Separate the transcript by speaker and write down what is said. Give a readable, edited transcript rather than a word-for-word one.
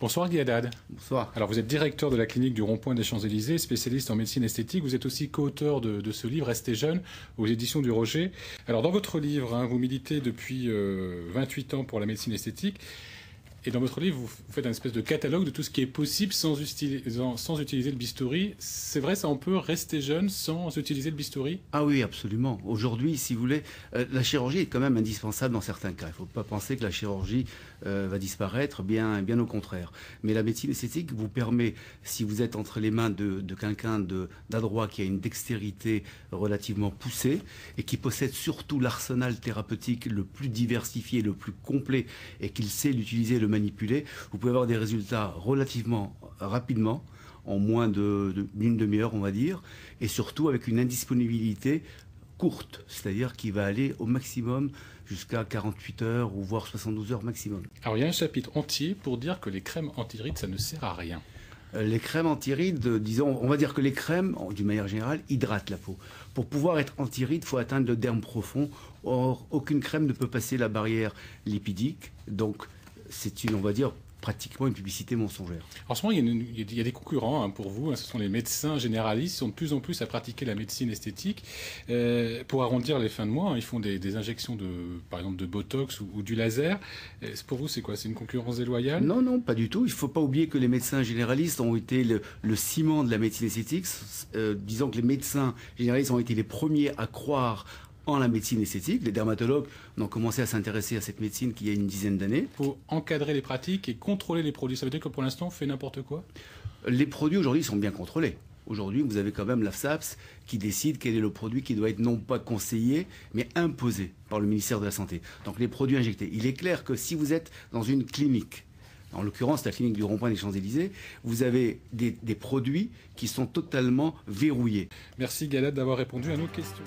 Speaker 1: Bonsoir Guy Haddad.
Speaker 2: Bonsoir.
Speaker 1: Alors vous êtes directeur de la clinique du Rond-Point des Champs-Élysées, spécialiste en médecine esthétique. Vous êtes aussi co-auteur de ce livre Restez jeune aux éditions du Rocher. Alors dans votre livre, vous militez depuis 28 ans pour la médecine esthétique. Et dans votre livre, vous faites un espèce de catalogue de tout ce qui est possible sans utiliser le bistouri. C'est vrai, ça, on peut rester jeune sans utiliser le bistouri?
Speaker 2: Ah oui, absolument. Aujourd'hui, si vous voulez, la chirurgie est quand même indispensable dans certains cas. Il ne faut pas penser que la chirurgie va disparaître, bien au contraire. Mais la médecine esthétique vous permet, si vous êtes entre les mains de quelqu'un d'adroit qui a une dextérité relativement poussée et qui possède surtout l'arsenal thérapeutique le plus diversifié, le plus complet et qu'il sait l'utiliser, le manipuler, vous pouvez avoir des résultats relativement rapidement, en moins d'une demi-heure, on va dire, et surtout avec une indisponibilité courte, c'est-à-dire qui va aller au maximum jusqu'à 48 heures ou voire 72 heures maximum.
Speaker 1: Alors il y a un chapitre entier pour dire que les crèmes anti-rides, ça ne sert à rien.
Speaker 2: Les crèmes anti-rides, disons, on va dire que les crèmes, d'une manière générale, hydratent la peau. Pour pouvoir être anti-rides, il faut atteindre le derme profond. Or, aucune crème ne peut passer la barrière lipidique, donc c'est on va dire, pratiquement une publicité mensongère.
Speaker 1: En ce moment, il y a des concurrents pour vous. Ce sont les médecins généralistes qui sont de plus en plus à pratiquer la médecine esthétique. Pour arrondir les fins de mois, ils font des injections, par exemple, de Botox ou du laser. Pour vous, c'est quoi? C'est une concurrence déloyale?
Speaker 2: Non, non, pas du tout. Il ne faut pas oublier que les médecins généralistes ont été le ciment de la médecine esthétique. Disons que les médecins généralistes ont été les premiers à croire en la médecine esthétique. Les dermatologues ont commencé à s'intéresser à cette médecine qu'il y a une dizaine d'années.
Speaker 1: Il faut encadrer les pratiques et contrôler les produits. Ça veut dire que pour l'instant, on fait n'importe quoi?
Speaker 2: Les produits aujourd'hui sont bien contrôlés. Aujourd'hui, vous avez quand même la FSAPS qui décide quel est le produit qui doit être non pas conseillé, mais imposé par le ministère de la Santé. Donc les produits injectés. Il est clair que si vous êtes dans une clinique, en l'occurrence la clinique du Rond-Point des Champs-Élysées, vous avez des produits qui sont totalement verrouillés.
Speaker 1: Merci Guy Haddad d'avoir répondu à nos questions.